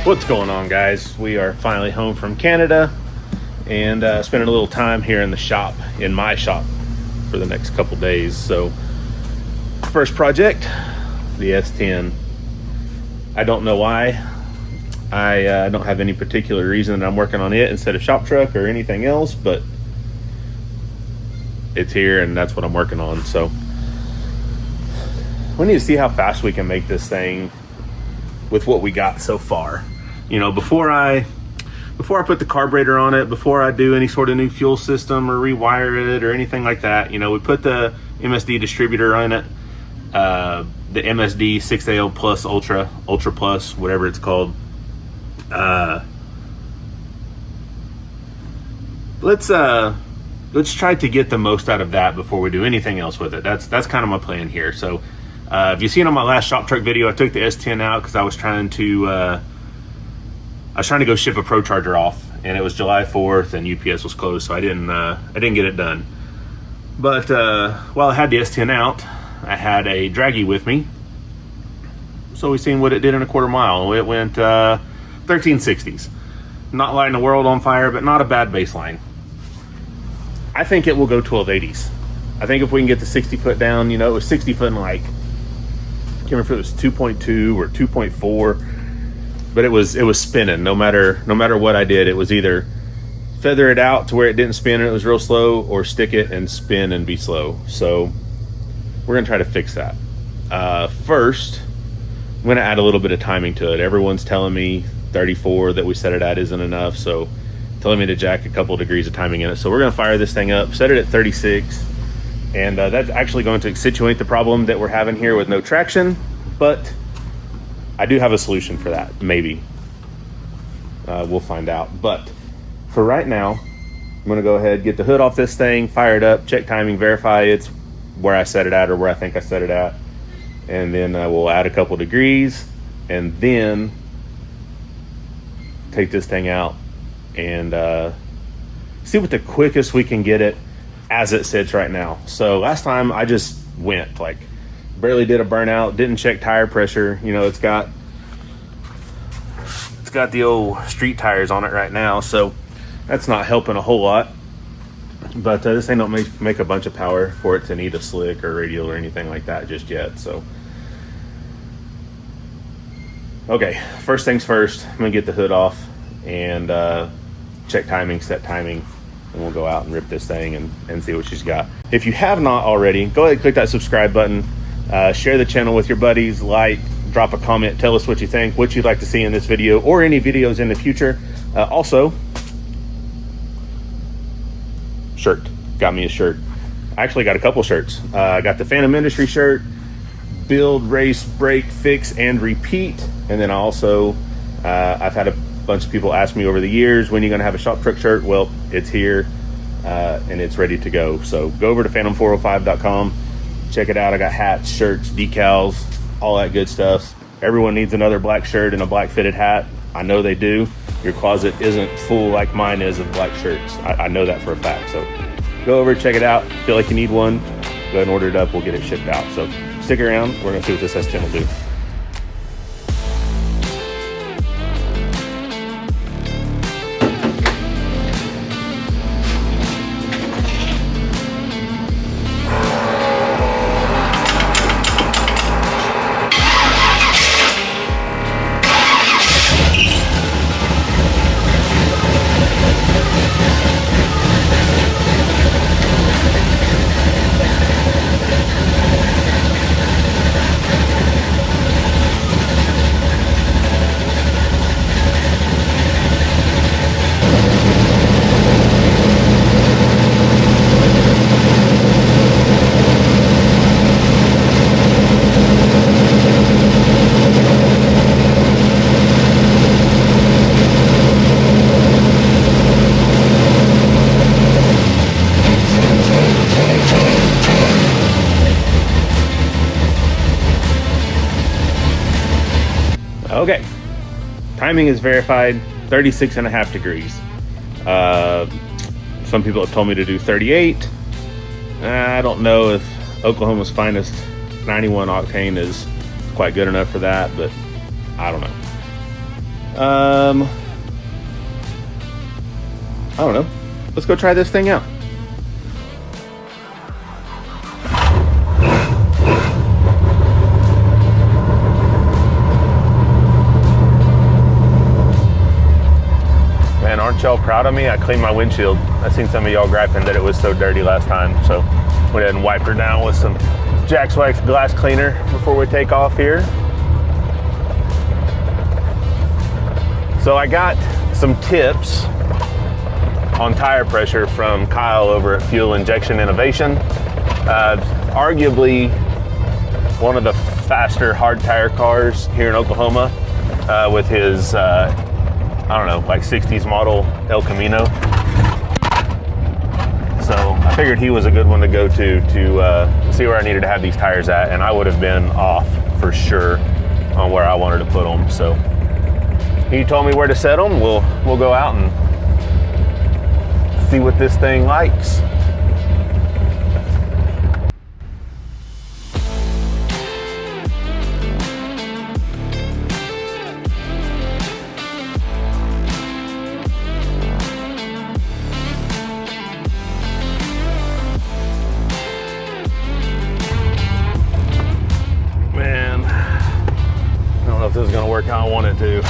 What's going on, guys? We are finally home from Canada and spending a little time here in the shop, in my shop, for the next couple days. So first project, the S10. I don't know why. I don't have any particular reason that I'm working on it instead of shop truck or anything else, but it's here and that's what I'm working on. So we need to see how fast we can make this thing with what we got so far. You know, before I put the carburetor on it, before I do any sort of new fuel system or rewire it or anything like that, you know, we put the MSD distributor on it, the MSD 6AL Plus Ultra Plus, whatever it's called. Let's try to get the most out of that before we do anything else with it. That's kind of my plan here. So if you've seen on my last shop truck video, I took the S10 out because I was trying to go ship a Pro Charger off, and it was July 4th and UPS was closed, so I didn't get it done. But while I had the S10 out, I had a draggy with me, so we seen what it did in a quarter mile. It went 1360s. Not lighting the world on fire, but not a bad baseline. I think it will go 1280s. I think if we can get the 60 foot down, you know, it was 60 foot in like, I can't remember if it was 2.2 or 2.4, but it was spinning. No matter what I did, it was either feather it out to where it didn't spin and it was real slow, or stick it and spin and be slow. So we're gonna try to fix that. First, I'm gonna add a little bit of timing to it. Everyone's telling me 34 that we set it at isn't enough, so telling me to jack a couple of degrees of timing in it. So we're gonna fire this thing up, set it at 36, and that's actually going to accentuate the problem that we're having here with no traction, but I do have a solution for that, maybe. We'll find out. But for right now, I'm gonna go ahead, get the hood off this thing, fire it up, check timing, verify it's where I set it at or where I think I set it at, and then we'll add a couple degrees, and then take this thing out and see what the quickest we can get it as it sits right now. So last time I just went, like, barely did a burnout, didn't check tire pressure. You know, it's got the old street tires on it right now, so that's not helping a whole lot. But this thing don't make a bunch of power for it to need a slick or radial or anything like that just yet. So okay, first things first, I'm gonna get the hood off and check timing, set timing, and we'll go out and rip this thing and see what she's got. If you have not already, go ahead and click that subscribe button. Share the channel with your buddies, like, drop a comment, tell us what you think, what you'd like to see in this video or any videos in the future. Also, shirt, got me a shirt. I actually got a couple shirts. I got the Phantom Industry shirt, build, race, break, fix, and repeat. And then also, I've had a bunch of people ask me over the years, when are you gonna have a shop truck shirt? Well, it's here and it's ready to go. So go over to phantom405.com. check it out. I got hats, shirts, decals, all that good stuff. Everyone needs another black shirt and a black fitted hat. I know they do. Your closet isn't full like mine is of black shirts. I know that for a fact. So go over, check it out. Feel like you need one, go ahead and order it up. We'll get it shipped out. So stick around. We're gonna see what this S10 will do. Okay, timing is verified, 36.5 degrees. Some people have told me to do 38. I don't know if Oklahoma's finest 91 octane is quite good enough for that, but I don't know. I don't know. Let's go try this thing out. Man, aren't y'all proud of me? I cleaned my windshield. I seen some of y'all griping that it was so dirty last time, so went ahead and wiped her down with some Jack's Wax glass cleaner before we take off here. So I got some tips on tire pressure from Kyle over at Fuel Injection Innovation. Arguably one of the faster hard tire cars here in Oklahoma with his, I don't know, like 60s model El Camino. So I figured he was a good one to go to see where I needed to have these tires at, and I would have been off for sure on where I wanted to put them. So he told me where to set them. We'll go out and see what this thing likes. Man, I don't know if this is gonna work how I want it to.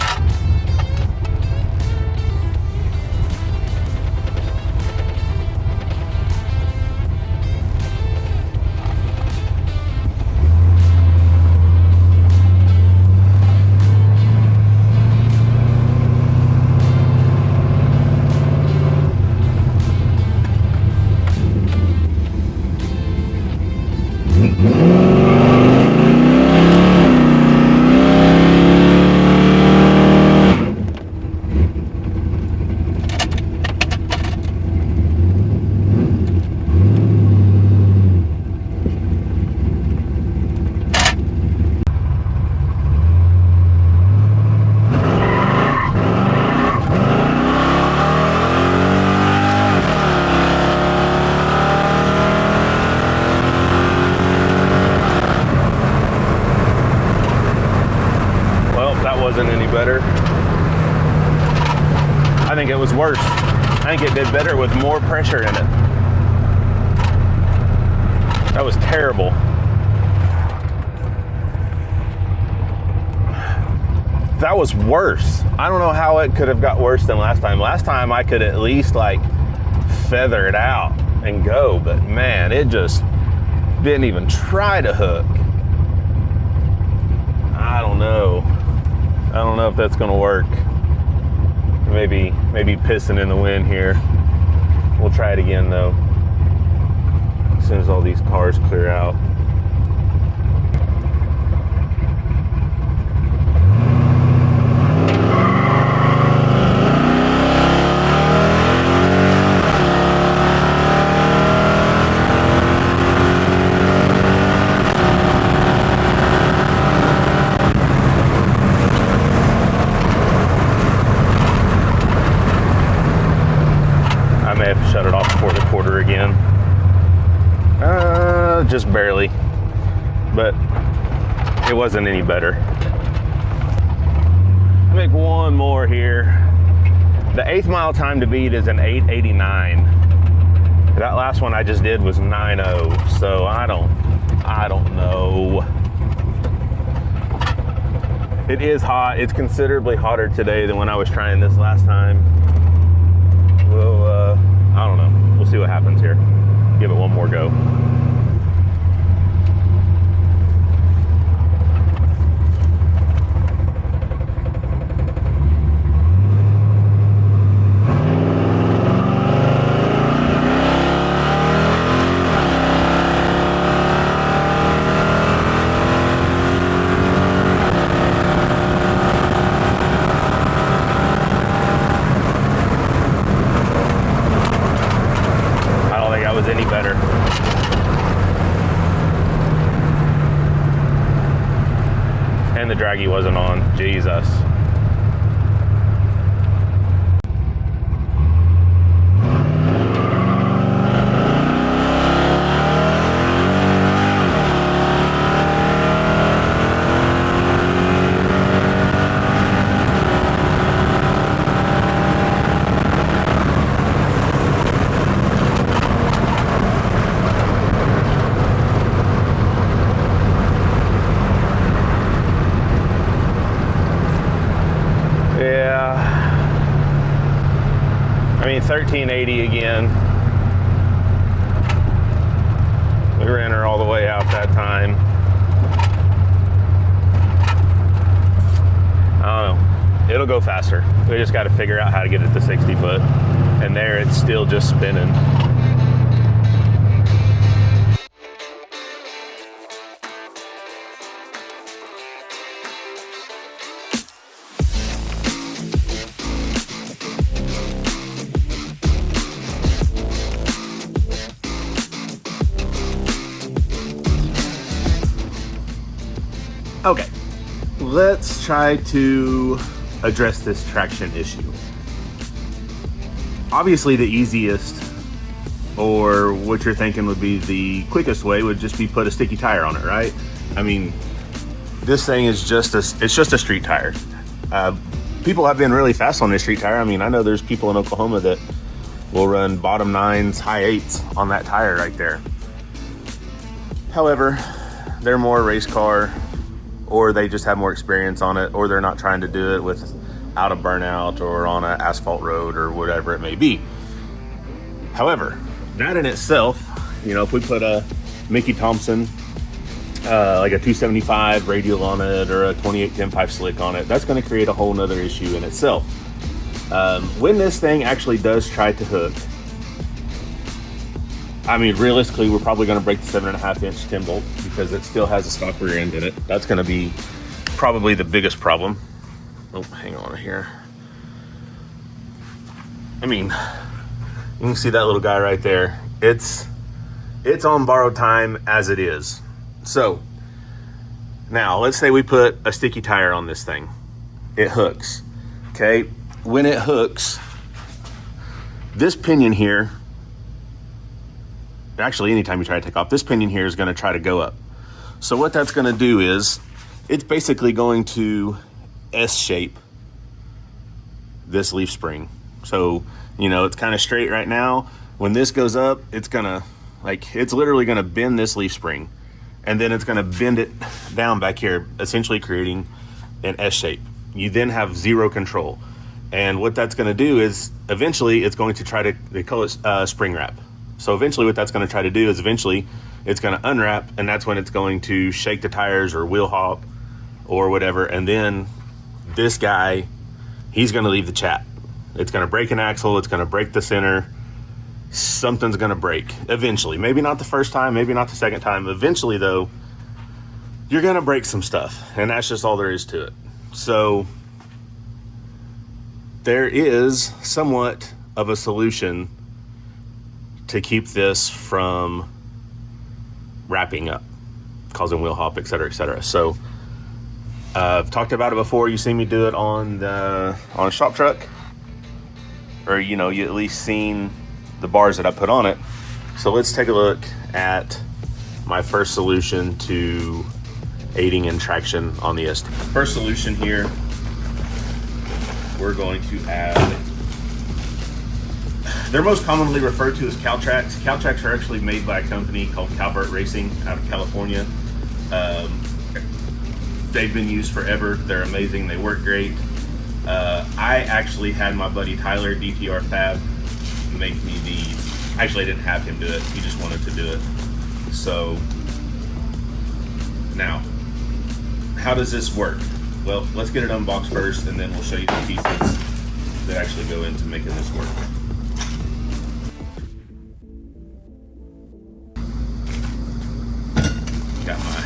Wasn't any better. I think it was worse. I think it did better with more pressure in it. That was terrible. That was worse. I don't know how it could have got worse than last time. Last time I could at least like feather it out and go, but man, it just didn't even try to hook. I don't know. I don't know if that's gonna work. Maybe pissing in the wind here. We'll try it again though, as soon as all these cars clear out. I may have to shut it off before the quarter again. Just barely, but it wasn't any better. Make one more here. The 8th mile time to beat is an 8:89. That last one I just did was 9:0, so I don't know. It is hot. It's considerably hotter today than when I was trying this last time. Well, I don't know. We'll see what happens here. Give it one more go. Was any better. And the draggy wasn't on. Jesus. 1380 again. We ran her all the way out that time. I don't know. It'll go faster. We just got to figure out how to get it to 60 foot. And there it's still just spinning. Okay, let's try to address this traction issue. Obviously the easiest, or what you're thinking would be the quickest way, would just be put a sticky tire on it, right? I mean, this thing is just it's just a street tire. People have been really fast on this street tire. I mean, I know there's people in Oklahoma that will run bottom 9s, high 8s on that tire right there. However, they're more race car, or they just have more experience on it, or they're not trying to do it without a burnout or on an asphalt road or whatever it may be. However, that in itself, you know, if we put a Mickey Thompson, like a 275 radial on it, or a 28-10-5 slick on it, that's going to create a whole nother issue in itself. When this thing actually does try to hook, I mean, realistically, we're probably going to break the 7.5-inch 10 bolt because it still has a stock rear end in it. That's going to be probably the biggest problem. Oh, hang on here. I mean, you can see that little guy right there. It's on borrowed time as it is. So now let's say we put a sticky tire on this thing. It hooks. Okay. When it hooks, this pinion here, actually anytime you try to take off, this pinion here is going to try to go up. So what that's going to do is it's basically going to S-shape this leaf spring. So, you know, it's kind of straight right now. When this goes up, it's going to, like, it's literally going to bend this leaf spring, and then it's going to bend it down back here, essentially creating an S shape. You then have zero control. And what that's going to do is eventually it's going to try to, they call it spring wrap. So eventually what that's going to try to do is eventually it's going to unwrap, and that's when it's going to shake the tires or wheel hop or whatever. And then this guy, he's going to leave the chat. It's going to break an axle. It's going to break the center. Something's going to break eventually. Maybe not the first time, maybe not the second time. Eventually though, you're going to break some stuff, and that's just all there is to it. So there is somewhat of a solution to keep this from wrapping up, causing wheel hop, et cetera, et cetera. So I've talked about it before. You see me do it on a shop truck, or, you know, you at least seen the bars that I put on it. So let's take a look at my first solution to aiding in traction on the S10. First solution here, we're going to add, they're most commonly referred to as Caltracs. Caltracs are actually made by a company called Calvert Racing out of California. They've been used forever. They're amazing. They work great. I actually had my buddy Tyler, DTR Fab, make me these. Actually, I didn't have him do it. He just wanted to do it. So now, how does this work? Well, let's get it unboxed first, and then we'll show you the pieces that actually go into making this work. Got my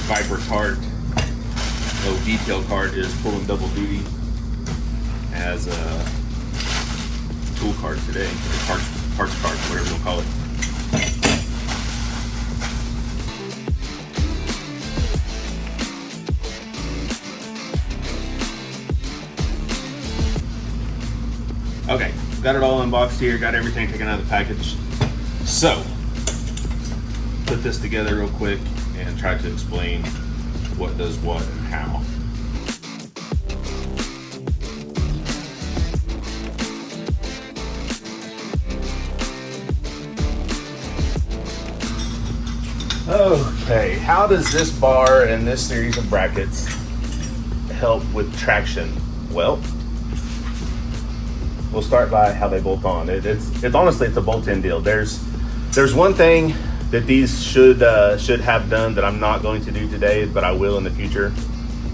Viper cart. No detail cart is pulling double duty as a tool cart today, or parts cart, whatever you'll call it. Okay, got it all unboxed here, got everything taken out of the package. So, put this together real quick and try to explain what does what and how. Okay, how does this bar and this series of brackets help with traction? Well, we'll start by how they bolt on. It's honestly, it's a bolt-in deal. There's one thing that these should have done that I'm not going to do today, but I will in the future.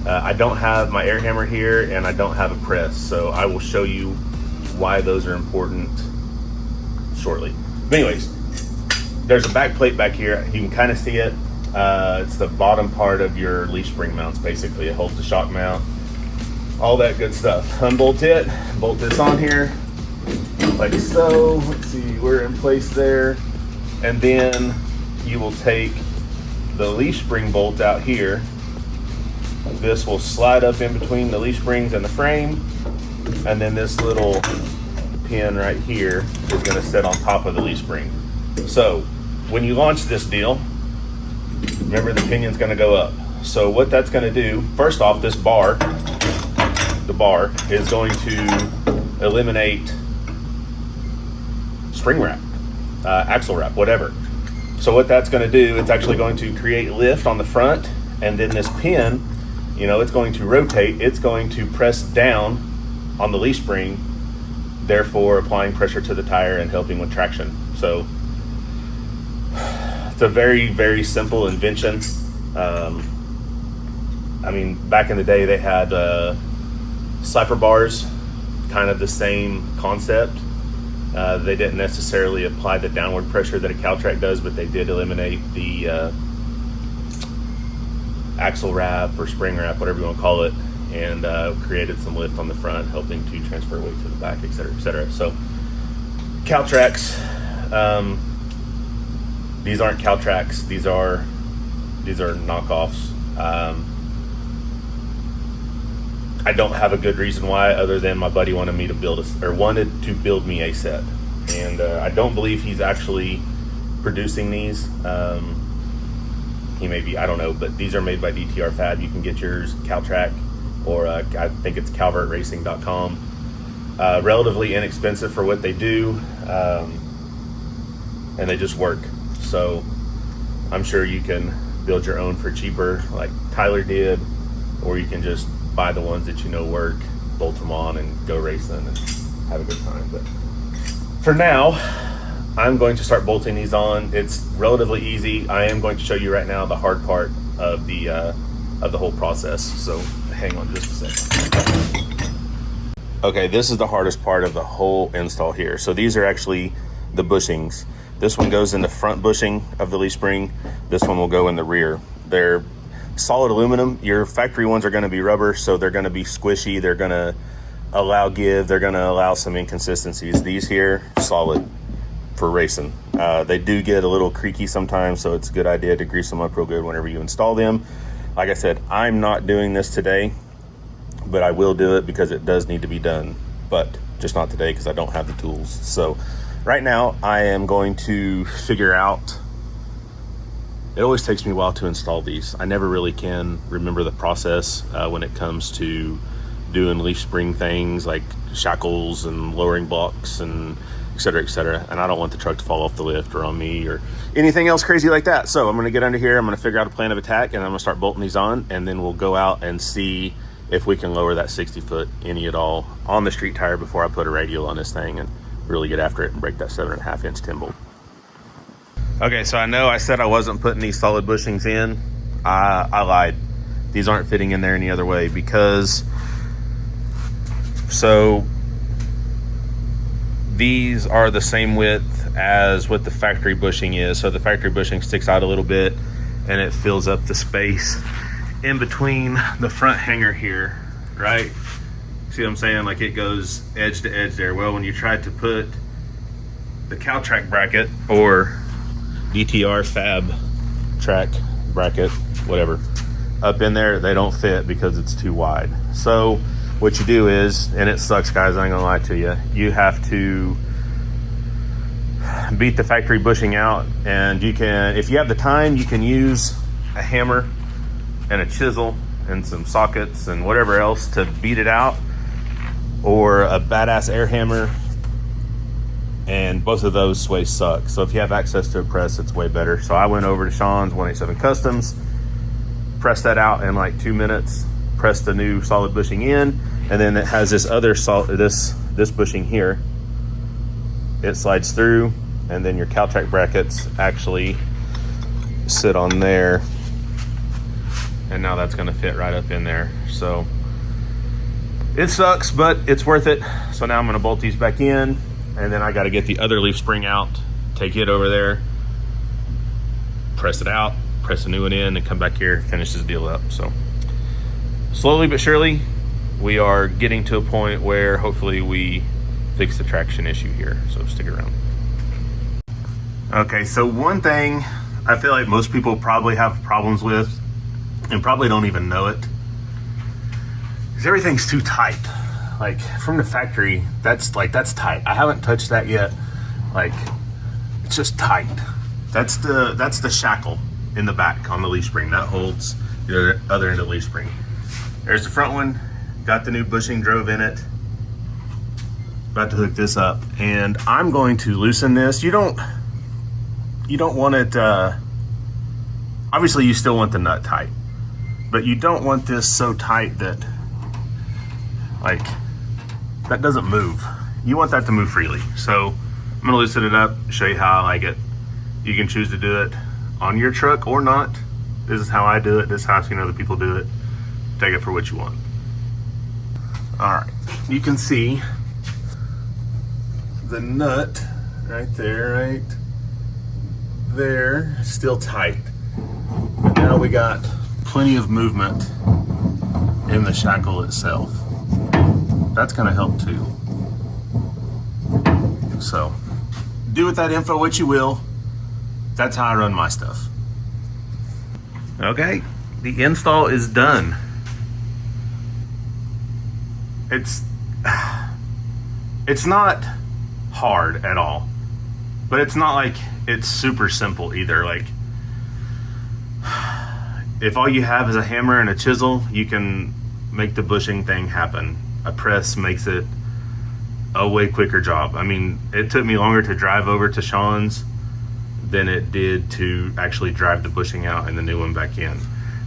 I don't have my air hammer here, and I don't have a press, so I will show you why those are important shortly. But anyways, there's a back plate back here. You can kind of see it. It's the bottom part of your leaf spring mounts, basically. It holds the shock mount, all that good stuff. Unbolt it, bolt this on here, like so. Let's see, we're in place there. And then you will take the leaf spring bolt out here. This will slide up in between the leaf springs and the frame. And then this little pin right here is gonna sit on top of the leaf spring. So when you launch this deal, remember the pinion's gonna go up. So what that's gonna do, first off, this bar, the bar is going to eliminate spring wrap, axle wrap, whatever. So what that's gonna do, it's actually going to create lift on the front, and then this pin, you know, it's going to rotate, it's going to press down on the leaf spring, therefore applying pressure to the tire and helping with traction. So it's a very, very simple invention. I mean, back in the day they had cypher bars, kind of the same concept. They didn't necessarily apply the downward pressure that a Caltrac does, but they did eliminate the axle wrap or spring wrap, whatever you want to call it, and created some lift on the front, helping to transfer weight to the back, et cetera, et cetera. So Caltracs, these aren't Caltracs, these are knockoffs. I don't have a good reason why, other than my buddy wanted to build me a set, and I don't believe he's actually producing these. He may be, I don't know, but these are made by DTR Fab. You can get yours Caltrac, or I think it's calvertracing.com. Relatively inexpensive for what they do, and they just work. So I'm sure you can build your own for cheaper, like Tyler did, or you can just buy the ones that you know work, bolt them on, and go racing and have a good time. But for now, I'm going to start bolting these on. It's relatively easy. I am going to show you right now the hard part of the whole process. So hang on just a second. Okay, this is the hardest part of the whole install here. So these are actually the bushings. This one goes in the front bushing of the leaf spring. This one will go in the rear. They're solid aluminum. Your factory ones are going to be rubber, so they're going to be squishy. They're going to allow give. They're going to allow some inconsistencies. These here, solid for racing. They do get a little creaky sometimes, so it's a good idea to grease them up real good whenever you install them. Like I said, I'm not doing this today, but I will do it because it does need to be done, but just not today because I don't have the tools. So right now I am going to figure out, it always takes me a while to install these. I never really can remember the process when it comes to doing leaf spring things like shackles and lowering blocks and et cetera, and I don't want the truck to fall off the lift or on me or anything else crazy like that. So I'm gonna get under here, I'm gonna figure out a plan of attack, and I'm gonna start bolting these on, and then we'll go out and see if we can lower that 60 foot any at all on the street tire before I put a radial on this thing and really get after it and break that 7.5 inch 10 bolt. Okay, so I know I said I wasn't putting these solid bushings in. I lied. These aren't fitting in there any other way because, so these are the same width as what the factory bushing is. So the factory bushing sticks out a little bit and it fills up the space in between the front hanger here, right? See what I'm saying? Like it goes edge to edge there. Well, when you try to put the Caltrac bracket or DTR Fab track bracket, whatever, up in there, they don't fit because it's too wide. So what you do is, and it sucks guys, I ain't gonna lie to you, you have to beat the factory bushing out, and you can, if you have the time, you can use a hammer and a chisel and some sockets and whatever else to beat it out, or a badass air hammer, and both of those ways suck. So if you have access to a press, it's way better. So I went over to Sean's 187 Customs, pressed that out in like 2 minutes, pressed the new solid bushing in, and then it has this other this bushing here, it slides through, and then your Caltrack brackets actually sit on there, and now that's going to fit right up in there. So it sucks, but it's worth it. So now I'm going to bolt these back in, and then I got to get the other leaf spring out, take it over there, press it out, press a new one in, and come back here, finish this deal up. So slowly but surely, we are getting to a point where hopefully we fix the traction issue here. So stick around. Okay, so one thing I feel like most people probably have problems with, and probably don't even know it, is everything's too tight. Like from the factory, that's tight. I haven't touched that yet. Like, it's just tight. That's the shackle in the back on the leaf spring that holds the other end of the leaf spring. There's the front one, got the new bushing drove in it. About to hook this up, and I'm going to loosen this. You don't want it, obviously you still want the nut tight, but you don't want this so tight that like that doesn't move. You want that to move freely. So I'm gonna loosen it up, show you how I like it. You can choose to do it on your truck or not. This is how I do it. This is how I've seen other people do it. Take it for what you want. All right, you can see the nut right there, still tight. But now we got plenty of movement in the shackle itself. That's gonna help too. So do with that info what you will. That's how I run my stuff. Okay, the install is done. It's not hard at all, but it's not like it's super simple either. Like, if all you have is a hammer and a chisel, you can make the bushing thing happen. A press makes it a way quicker job. I mean, it took me longer to drive over to Sean's than it did to actually drive the bushing out and the new one back in.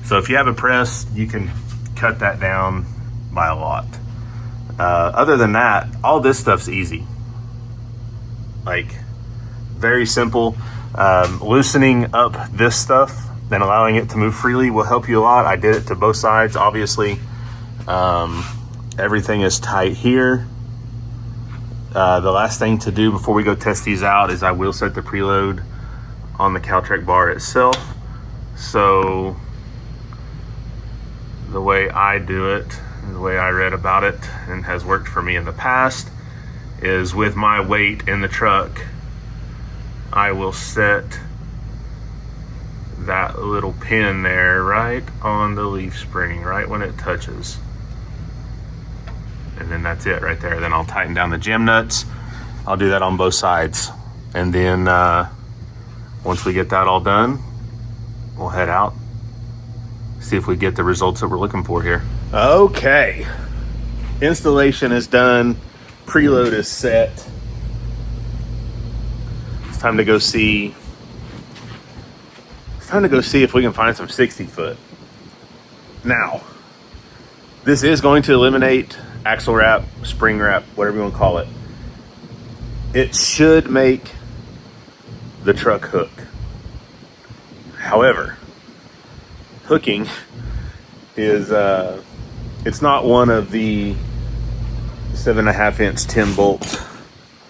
So if you have a press, you can cut that down by a lot. Other than that, all this stuff's easy. Like, very simple. Loosening up this stuff and allowing it to move freely will help you a lot. I did it to both sides, obviously. Everything is tight here. The last thing to do before we go test these out is I will set the preload on the Caltrack bar itself. So the way I do it, the way I read about it and has worked for me in the past, is with my weight in the truck, I will set that little pin there right on the leaf spring, right when it touches. And then that's it right there. Then I'll tighten down the jam nuts. I'll do that on both sides. And then once we get that all done, we'll head out, see if we get the results that we're looking for here. Okay, installation is done. Preload is set. It's time to go see if we can find some 60 foot. Now, this is going to eliminate axle wrap, spring wrap, whatever you want to call it. It should make the truck hook. However, hooking is it's not one of the 7.5 inch 10 bolt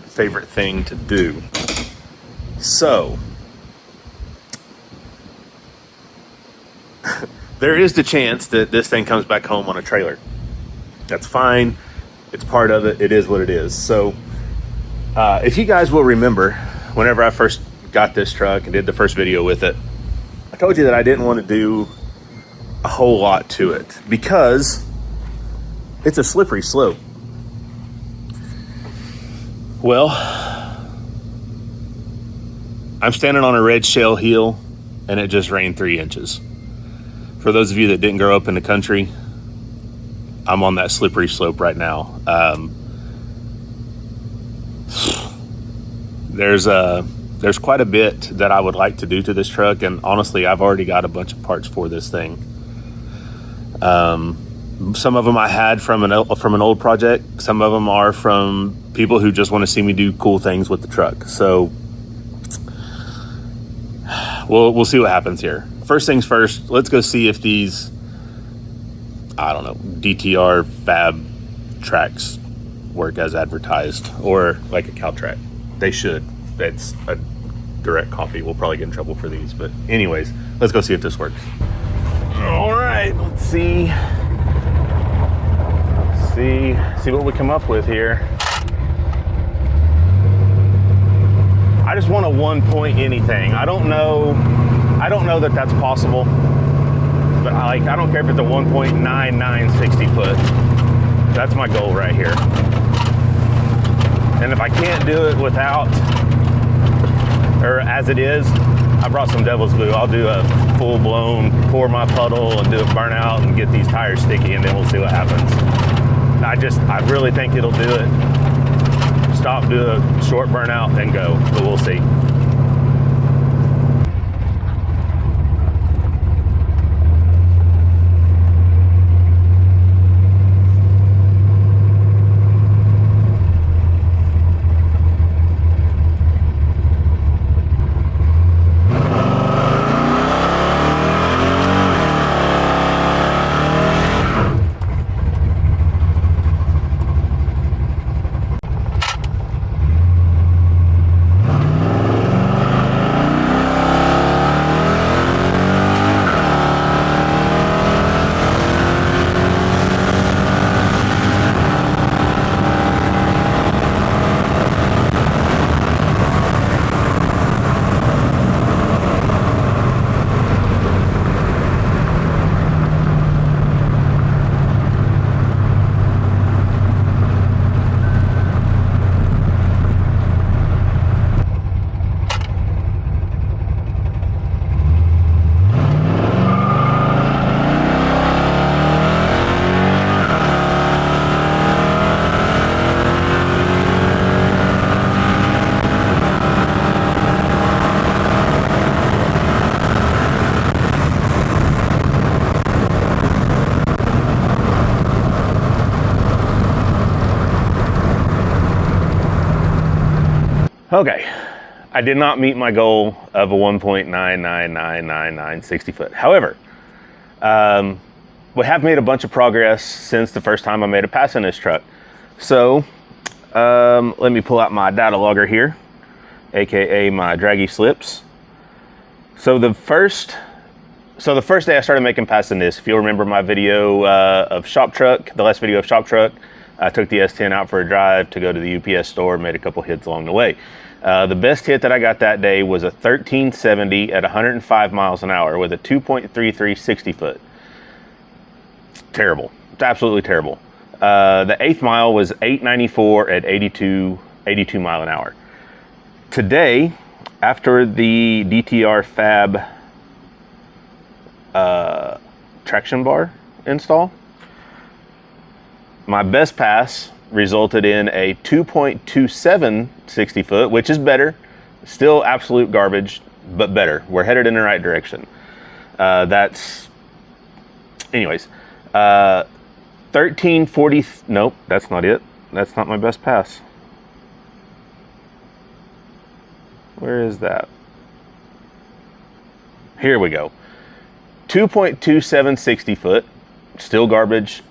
favorite thing to do. So there is the chance that this thing comes back home on a trailer. That's fine. It's part of it. It is what it is. So if you guys will remember, whenever I first got this truck and did the first video with it, I told you that I didn't want to do a whole lot to it because it's a slippery slope. Well, I'm standing on a red shale hill and it just rained 3 inches. For those of you that didn't grow up in the country, I'm on that slippery slope right now. There's quite a bit that I would like to do to this truck, and honestly, I've already got a bunch of parts for this thing. Some of them I had from an old project. Some of them are from people who just want to see me do cool things with the truck. So we'll see what happens here. First things first, let's go see if these, I don't know, DTR fab tracks work as advertised, or like a cow track. They should. That's a direct copy. We'll probably get in trouble for these, but anyways, let's go see if this works. All right, let's see what we come up with here. I just want a 1 point anything. I don't know that that's possible, but I don't care if it's a 1.99 60 foot. That's my goal right here. And if I can't do it without, or as it is, I brought some devil's glue. I'll do a full blown pour my puddle and do a burnout and get these tires sticky, and then we'll see what happens. I really think it'll do it. Stop, do a short burnout, and go, but we'll see. Okay, I did not meet my goal of a 1.99999 60 foot. However, we have made a bunch of progress since the first time I made a pass in this truck. So let me pull out my data logger here, aka my draggy slips. So the first day I started making pass in this, if you'll remember my video of Shop Truck, the last video of Shop Truck, I took the S10 out for a drive to go to the UPS store, made a couple hits along the way. The best hit that I got that day was a 1370 at 105 miles an hour with a 2.33 60 foot. Terrible. It's absolutely terrible. The 8th mile was 894 at 82 mile an hour. Today, after the DTR fab traction bar install, my best pass resulted in a 2.27 60 foot, which is better. Still absolute garbage, but better. We're headed in the right direction. Anyways, 1340, nope, that's not it. That's not my best pass. Where is that? Here we go. 2.27 60 foot, still garbage,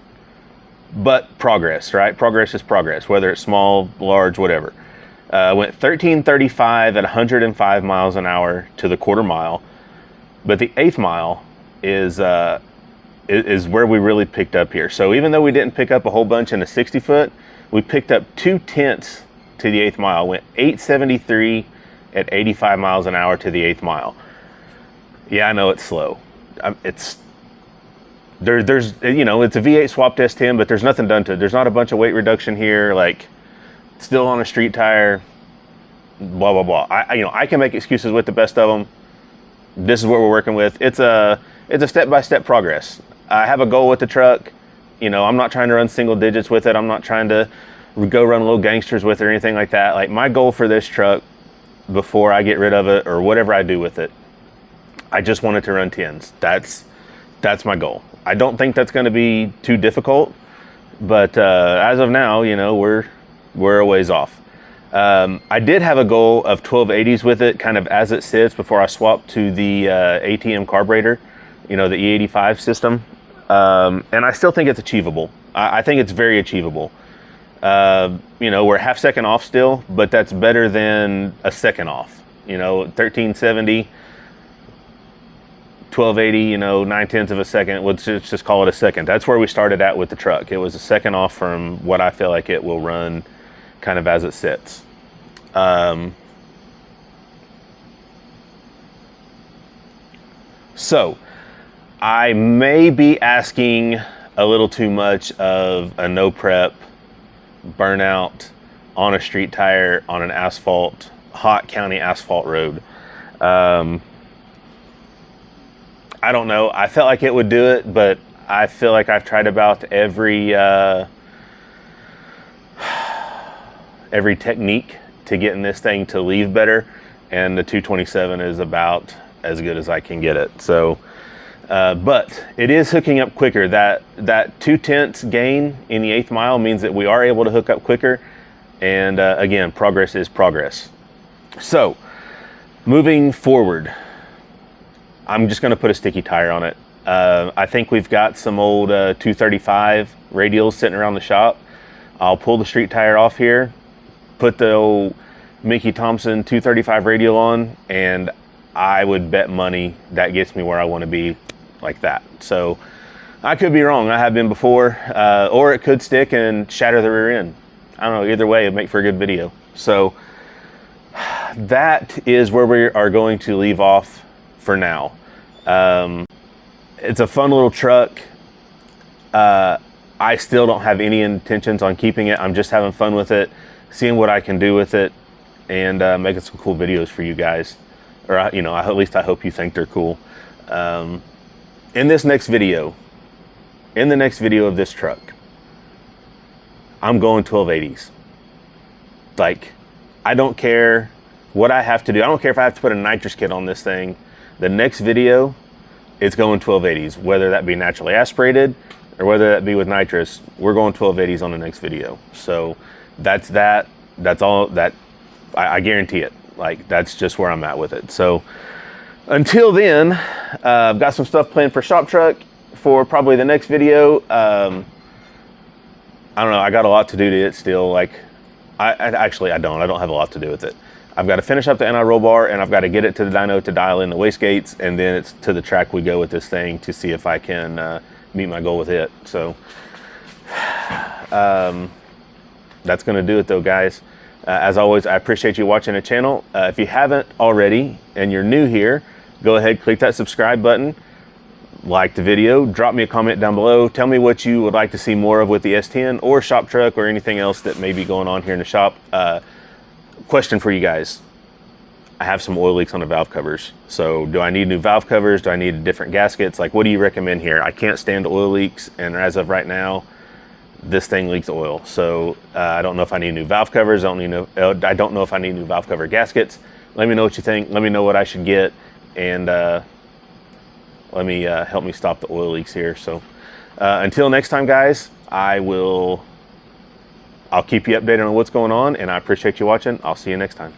but progress, right? Progress is progress, whether it's small, large, whatever. Went 1335 at 105 miles an hour to the quarter mile, but the 8th mile is where we really picked up here. So even though we didn't pick up a whole bunch in a 60 foot, we picked up 2/10 to the 8th mile. Went 873 at 85 miles an hour to the 8th mile. Yeah, I know it's slow. There's you know, it's a V8-swapped S10, but there's nothing done to it. There's not a bunch of weight reduction here, like still on a street tire, blah, blah, blah. I can make excuses with the best of them. This is what we're working with. It's a step-by-step progress. I have a goal with the truck. You know, I'm not trying to run single digits with it. I'm not trying to go run little gangsters with it or anything like that. Like, my goal for this truck before I get rid of it or whatever I do with it, I just want it to run 10s. That's my goal. I don't think that's going to be too difficult, but as of now, you know, we're a ways off. I did have a goal of 1280s with it, kind of as it sits, before I swapped to the ATM carburetor, you know, the E85 system. And I still think it's achievable. I think it's very achievable. You know, we're half second off still, but that's better than a second off. You know, 1370, 1280, you know, 9/10 of a second. Let's just call it a second. That's where we started at with the truck. It was a second off from what I feel like it will run kind of as it sits. So I may be asking a little too much of a no prep burnout on a street tire on an asphalt, hot county asphalt road. I don't know. I felt like it would do it, but I feel like I've tried about every technique to getting this thing to leave better, and the 227 is about as good as I can get it. So, but it is hooking up quicker. That 0.2 gain in the 8th mile means that we are able to hook up quicker. And again, progress is progress. So, moving forward, I'm just going to put a sticky tire on it. I think we've got some old 235 radials sitting around the shop. I'll pull the street tire off here, put the old Mickey Thompson 235 radial on, and I would bet money that gets me where I want to be like that. So I could be wrong. I have been before, or it could stick and shatter the rear end. I don't know. Either way, it'd make for a good video. So that is where we are going to leave off for now. It's a fun little truck. I still don't have any intentions on keeping it. I'm just having fun with it, seeing what I can do with it, and making some cool videos for you guys. Or, you know, at least I hope you think they're cool. In the next video of this truck, I'm going 1280s. Like, I don't care what I have to do. I don't care if I have to put a nitrous kit on this thing. The next video, it's going 1280s, whether that be naturally aspirated or whether that be with nitrous. We're going 1280s on the next video. So that's that. That's all that I guarantee it. Like, that's just where I'm at with it. So until then, I've got some stuff planned for Shop Truck for probably the next video. I don't know. I got a lot to do to it still. Like, I don't have a lot to do with it. I've got to finish up the anti-roll bar, and I've got to get it to the dyno to dial in the wastegates, and then it's to the track we go with this thing to see if I can meet my goal with it. So that's going to do it though, guys. As always, I appreciate you watching the channel. If you haven't already and you're new here, go ahead, click that subscribe button, like the video, drop me a comment down below. Tell me what you would like to see more of with the S10 or Shop Truck or anything else that may be going on here in the shop. Question for you guys. I have some oil leaks on the valve covers. So do I need new valve covers? Do I need different gaskets? Like, what do you recommend here? I can't stand oil leaks, and as of right now, this thing leaks oil. So I don't know if I need new valve covers. I don't know if I need new valve cover gaskets. Let me know what you think. Let me know what I should get, and let me help me stop the oil leaks here. So until next time, guys, I'll keep you updated on what's going on, and I appreciate you watching. I'll see you next time.